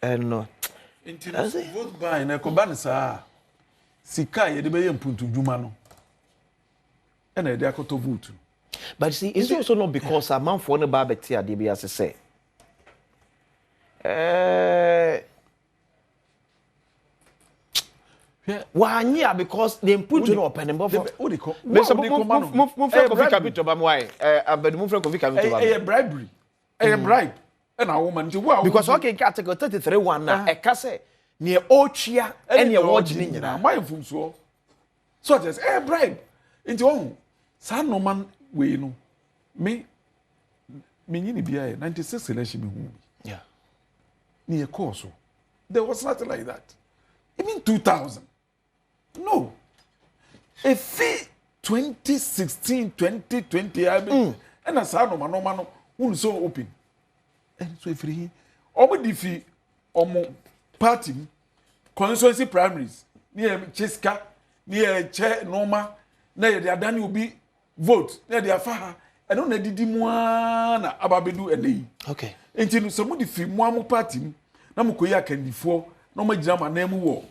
no. Vote by na koban sa sika ye de be mpuntu dwuma no. And I akoto vote. But see, it's also not because a man for no barbecue at DBS say. Why yeah, because they put you up and above. Move from capital, but why? But move from capital. A bribery. A bribe. And a woman to wow. Because okay, category 33 na a case near Ochia and your watching. My from so. So just a bribe. Into one. San no man we no. Me ni bia 96 election me hu. Yeah. Near course. There was nothing like that. Even 2000. No. A fee 2016, 2020, and a son of no who so open. And so free. Omo defeat omo party constituency primaries near Cheska, near Che Noma, near the Adani will be vote, near the Afaha, and on the Dimuana Ababedu and they. Okay. Until some defeat Muamu party, Namukoya can before, no more jam and name war.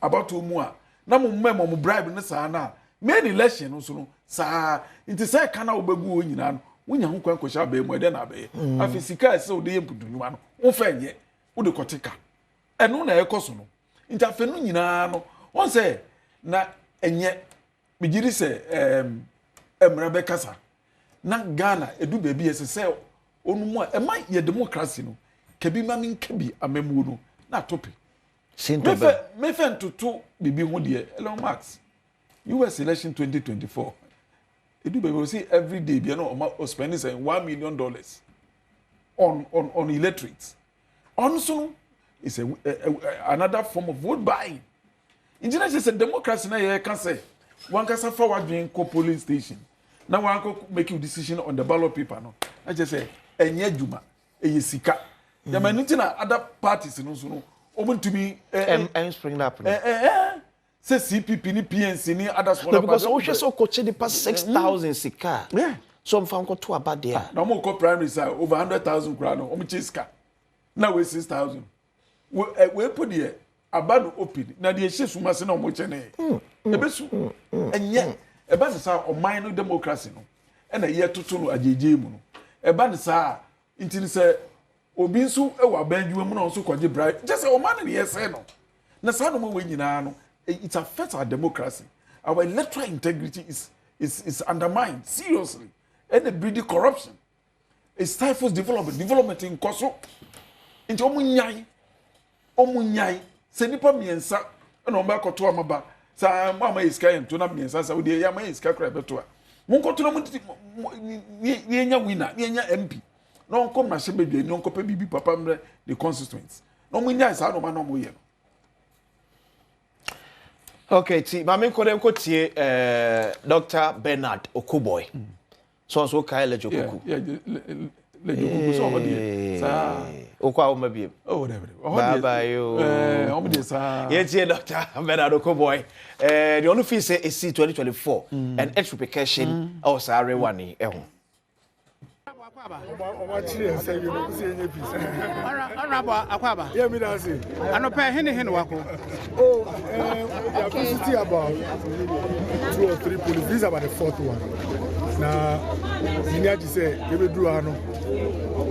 About 2 more. Na mo memo mo bribe ne saa na main election no so no saa nti say kana obegu nyina no wonya ho kwan kwhya ba mu de na ba ye afisika se ode yempudu nyuma no wo fa nye wo de koteka eno na ekoso no nti afa no nyina no won say na enye bigiri se emra be kasa na Ghana edu ba bi ese se onu mu e man ye democracy no kabi ma min kabi amemu no na topi me fen to bibi ho de Elon Musk US election 2024 edu be we see every day be no spending $1 million on electrics also is another form of vote buying. Engineer say democracy na ye can say one can forward being polling station now one can make a decision on the ballot paper no I just say enye djuma eyesika the manuti na other parties no so no open to be spring up say CPP ni PNC ni others no, because we so coach the past 6,000 sika yeah some fan go to about there now mo go primary side over 100,000 crown o mo chiska now we 6,000 we put there about open na the issue suma se na o mo chene ebesu enye eba ne sa o man no democracy no e na ye toto no ajeje mu no eba ne sa intini se obi nso e wa banjuwa mu na nso kwaje bribe just o man ne yes no na sa no mo we nyina no it affects our democracy. Our electoral integrity is undermined seriously. And it breeds corruption. It stifles development in Koso. Into omunyai se nipa miensa na o ba koto amaba sa mama iska ento na miensa sa odi ya ma iska kra beto a mon koto na mo nya winner nya MP na on kom na shebedwe ni on kopa bibi papa mre the constituents na mo nya sa no ma na mo ye no. Okay, ti ma me kodem ko tie Dr. Bernard Okuboy. So Kyle Jokuku. Yeah, Jokuku so hodi. Sa okwa o mabiem. Oh, whatever. Bye bye yo. Omde sa. Yeah, tie Dr. Bernard Okuboy. The only fee say is 2024 and its repercussion o sa rewani e ho. Akwaba. Yeah, me that's it. Anope hene wako. Oh, visited about 2 or 3 police. This is about the 4th one. Now, Ninya ji say ebe duru ano.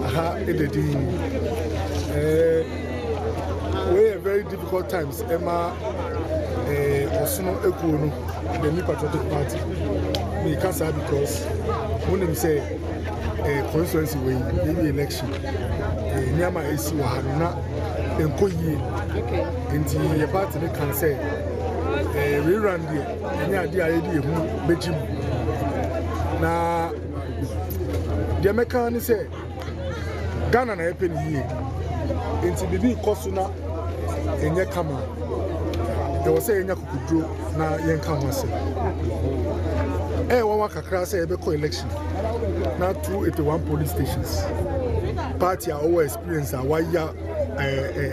Aha, ededi. We very difficult times. Emma Osuno Ekuno, the New Patriotic Party. Me can't say because when him say constituency we the election nyama esi wa na enkoyie nti ye party ne kan say re-run there enya ade aye di ehu bejim na the mekan say Ghana na epe ni yie nti bibi koso na enye kama there was say enya kukudro na yenka ho ase wawa kakra say ebe ko election na 281 police stations party are all experience waya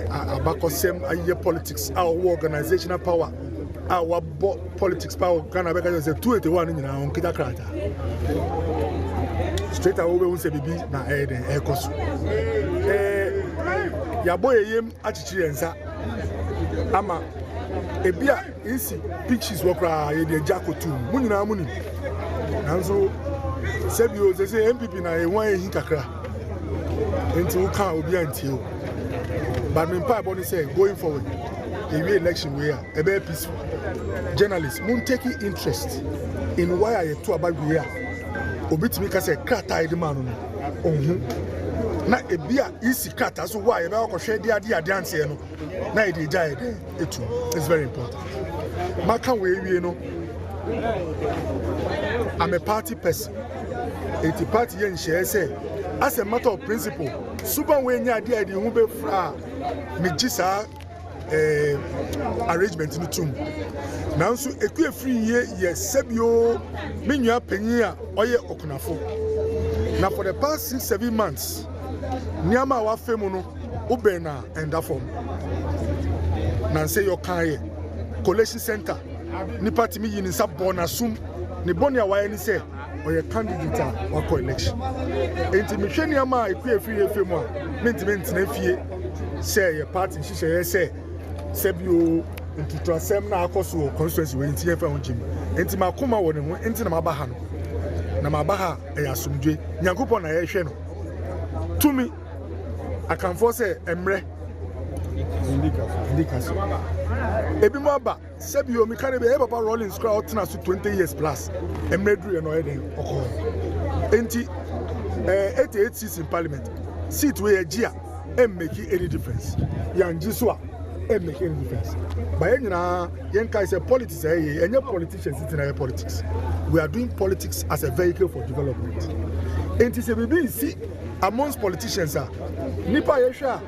abakosem aye politics our organizational power our politics power Ghana beka say 281 nyina on kita krata straight away we say bibi na den ekoso ya boy yem achichiri ensa ama ebia isi pictures wokra ye de jacotu munyina muni nanso sebio say MPP na e wan ehin kakra enti wo kan obi anti o but me pa boni say going forward the election we are a very peaceful journalists mun take interest in why I to about we are obitimi ka say krata ide man no ohun na ebia isi krata so why e be akwohwe de ade anse no na e de jai etu it's very important maka we no I'm a party person. It's party yen share say as a matter of principle super we nya ade ade hu be fra me gisa arrangement no tum nanso eku free ye sebio me nua panyin a oye okunafo na for the past 6-7 months niama wa femu no ubena enda form nanse yo kan collation center ni party mi yin sa bonasum ni bonia wa ni say oye candidate wa ko election enti me hwe niama eku free femu a mentiment na fie say your party hye say sebio ntutrasem na akoso constituency we ntie fa honjim enti makoma wo ne ho enti na mabaha no na mabaha asumdwe nyankopon na ye hwe no tumi akanfo say emre indicas ebi mo aba sebio mi kare be e papa rolling scroll out na so 20 years plus emre duru no eden okọ enti 88 seats in parliament seat we gia make any difference yanji so a make any difference by yenka is a politics any politicians sitting in politics we are doing politics as a vehicle for development and it is a baby see amongst politicians nipa yesha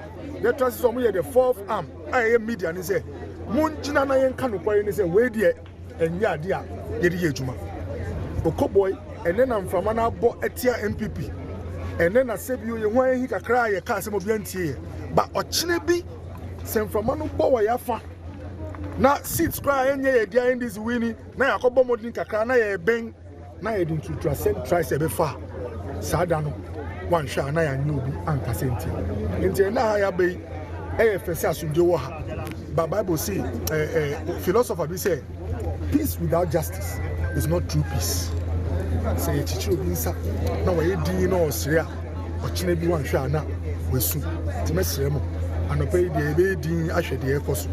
the transition we the fourth arm I media and say munjina na yenka no kware ni say we dey enya ade a yedi ejuma okoboy and then am from na bo etia MPP and then asebio ye hwan hi kakra ye ka asem obi antie ba ochine bi sem from no bo wa yafa na seats kra enye ye dia NDC wini na yakobo modin kakra na ye ben na ye din to send try se be fa sada no wan sha na ya nyu obi anka senti enti na ya be e fese asumje wo ha ba bible say philosopher be say peace without justice is not true peace. Say chichi obi nsa na waye din na osire a ochine bi wan hwe ana wesu timesire mo anopai de ebe din ahwede ekoso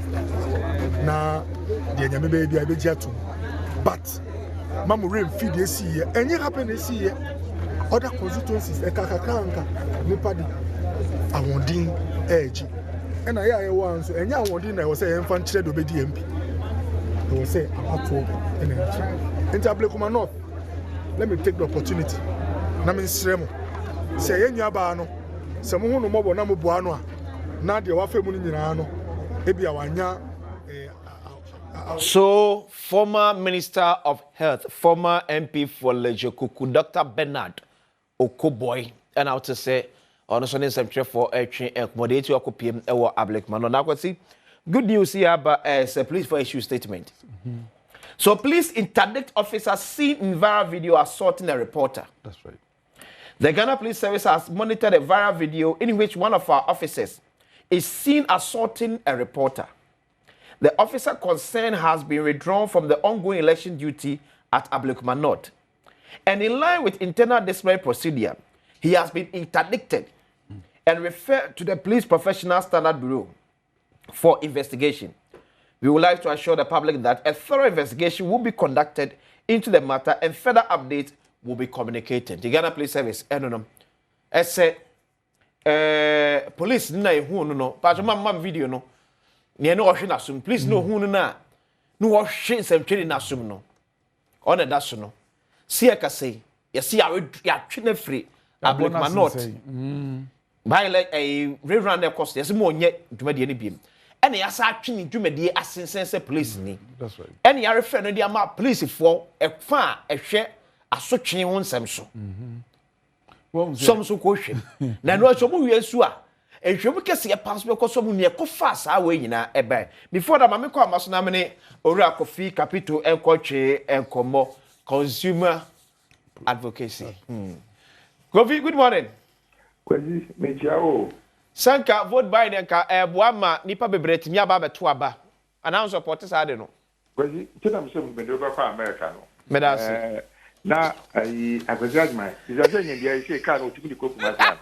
na de nyame be bia beji ato but mamu rem feed esi ye enye happen esi ye other constituencies ekakakanka nipa di awondin eji ena ya ye wan so enye awondin na wo say emfa nkyere do be di MP wo say apato ena nkyere Ablekuma North. Let me take the opportunity. Na me nsremo. Se yenua ba no, se mo hu no mobo na mo bua no a, na de wa fa mu ni nyina no, e bia wanya So, former Minister of Health, former MP for Lejokuku, Dr. Bernard Okoboy, and out to say, on a some for a train accommodate your copy or Ablekuma North. Now, see, good news here, but as a police for issue statement. So police interdict officers seen in viral video assaulting a reporter. That's right. The Ghana Police Service has monitored a viral video in which one of our officers is seen assaulting a reporter. The officer concerned has been withdrawn from the ongoing election duty at Ablekuma North. And in line with internal disciplinary procedure, he has been interdicted and referred to the Police Professional Standard Bureau for investigation. We would like to assure the public that a thorough investigation will be conducted into the matter and further updates will be communicated. The Ghana Police Service, I don't know. I said, police, no, but my video, no. Near no ocean assume, please no who na. No ocean some training assume no. On a dash no. See, I can say, you see, I would ya free. Ablekuma North. By like a re-run their cost, there's more yet to make any beam. And he has actually do me assistance police ni. That's right. And you refer no dia ma police for a fan a share asotwe won sam so. Some so question. Na no so mu wiesu a ehwemu kese pass because so mu ne ko fast away nyina ebe. Before that mama ko amaso na me owura Kofi Capital enkoche enkomo consumer advocacy. Kofi, good morning. Kwesi mejiao. Sanka vote by nka boama nipa bebretimi aba beto aba. Announce support sade no. Kwesi tena mse mbende ba kwa America no. Medase. Na ai akwesi my. Izaje ndia ise ka no timi ko kuma sana.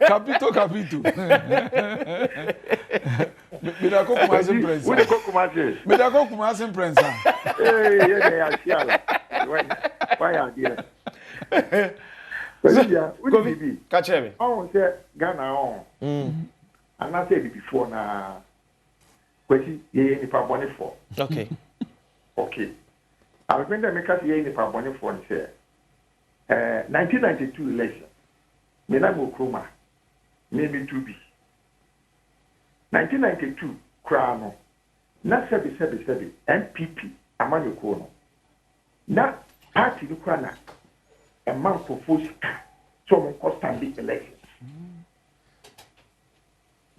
Capito. Medako kumase prensa. Wode ko kumase. Medako kumase prensa. Ye ya siala. Why are there? Kwesi ya, wode bibi. Ka chebe. On se Ghana on. And I said it before na kwesi ye ni pa boni for. Okay. Okay. I was going to make us ye ni pa boni for ni say 1992 election. Me na mo kroma. Maybe 2B. 1992 krano. Na sebi MPP amanyo ko no. Na party ni krana a man propose so mon constant election.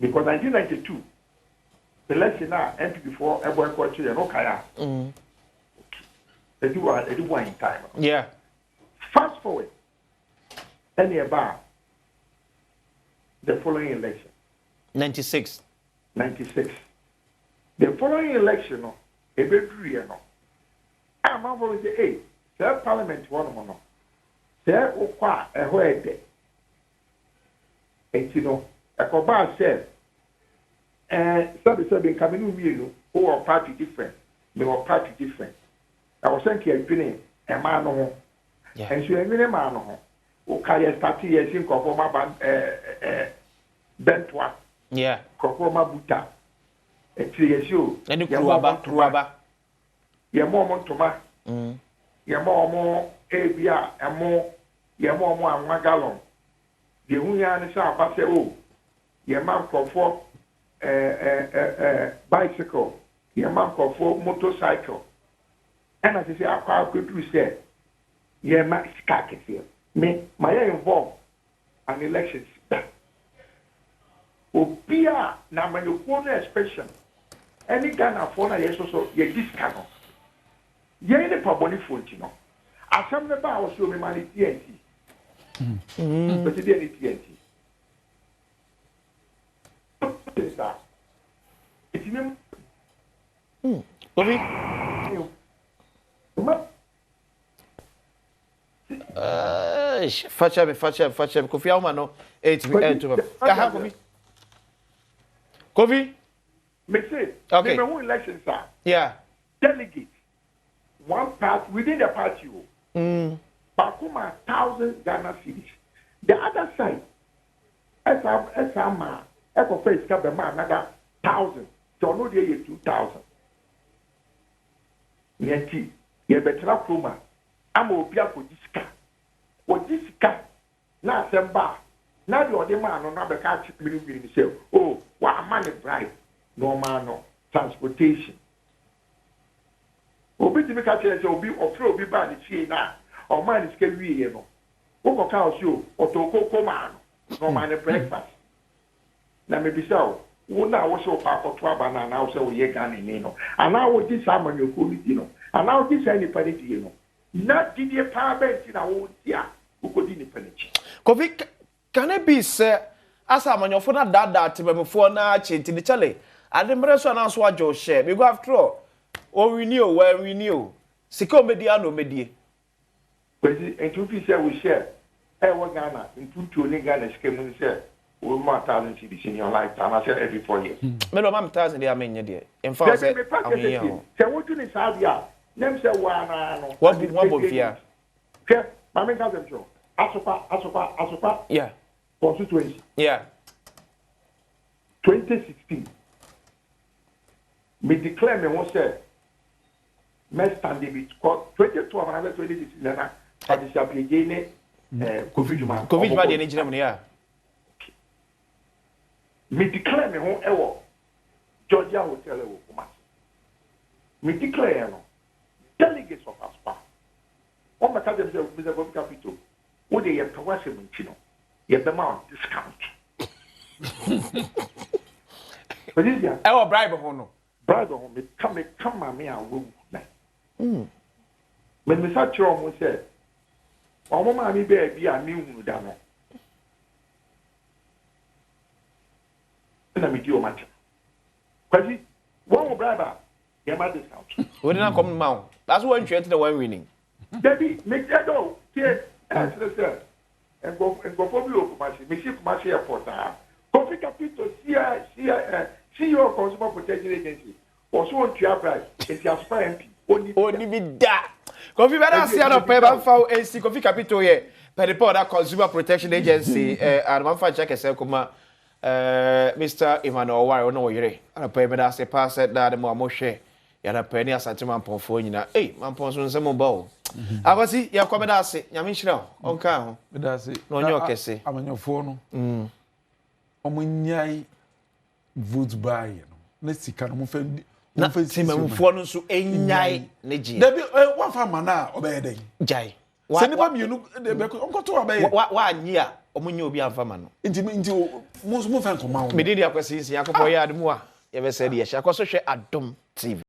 Because 1992 election na MPP for everyone ko chire no kaya. Okay. They do one in time. Yeah. Fast forward. Any about the following election. 96. The following election, no, a bit no. I'm going to say, hey, the parliament one no. There, a word there. And you know, a cobar said, somebody coming with me, who are party different, they were party different. I was saying, you're doing a man no, and so you're a man no. Okay, started yes in Kokoma Bentwa. Yeah. Kokoma Buta. It's yes you. And you Kruaba. You're more Montoma. You're more Abia and more. You're more one gallon. The Union is up. I say, oh, your man for bicycle. Your man for motorcycle. And as I say, I could say, your man scacket here. Me, my involved an election. Obia na manukuna expression. Any Ghana for na yeso so ye discount. Ye ne paboni fontino. Asam ne ba wo so me mani TNT. But the TNT. It's him. Kofi. Fachebe. Kofi Auma no 8 Kofi. Kofi. Me say, okay. Me who elections are. Yeah. Delegate. One part within the party. Bakuma 1,000 Ghana cedis. The other side, Esama, Echo Face Kabema another 1,000. So no day 2,000. Yeti, ye betra kroma. I'm obia for this for this car. Na semba. Na the other man no na be catch me say, oh, what money bribe. No man no transportation. Obi ti me catch say obi ofre obi ba the fee na. O man is ke wie no. Wo ko ka o show otoko man. No man breakfast. Na me bi say wo na wo so pa ko to aba na wo say wo ye Ghana ni no. Ana wo di sa man yo ko ni no. Ana wo di sa ni pa ni di no. Na di die pa ba ti na wo di a wo ko di ni pa ni. Kofi, can it be say asa amanyofo na dada tebemfo na chenti ni chale adembre so na so ajo share we go after all o renew sika media no medie kwesi entupi say we share we Ghana intutu ni Ghana skemu say we ma talent cedis in your lifetime I say every 4 years me no ma 1,000 dey amenye dey in fact say what do ni sadia nem say wa na no what bofia ke mama ka dem jo asopa yeah constituency. Yeah. 2016. Me declare me one say. Me stand it. 22 and 2016 na. Adi sabi again. Covid man. Covid man dey engineer mo ya. Me declare me one ewo. Georgia Hotel ewo kuma. Me declare no. Delegates of ASPA. On my card dem say Mr. Bobby Capito. Wo dey yet kawase mo ntino. You have on discount. But this year, I will bribe no. Bribe on me come me and will. When we start your say, "Oh, mama, me baby, I knew that no." na me di o match kwasi one bribe ya ma discount we didn't come now that's one trade to the one winning baby make that go here sir and go for you kumasi me see kumasi airport coffee capital see your consumer protection agency also on your price it's your spend only be that coffee better see no pay ban fa AC coffee capital here per the that consumer protection agency and man fa check yourself kuma Mr. Emmanuel Wire no yere and pay better say pass that the mo share ya na pay ni asante man ponfo nyina man pon so nsem ba akwasi ya kwa better say nyame hira onka ho better say no nyo kese amanyofo no omunyai vote buy no na sika no mo fa na timamfo no so enyai ne ji dabi wa fa mana obeyeden jai se ni ba mienu de be onkoto obeye wa anyi a omunye obi amfa ma no nti mo fa nkoma me dey akwasi sia akopọ ya ademu a ye be se de ye hia akoso hwe Adom TV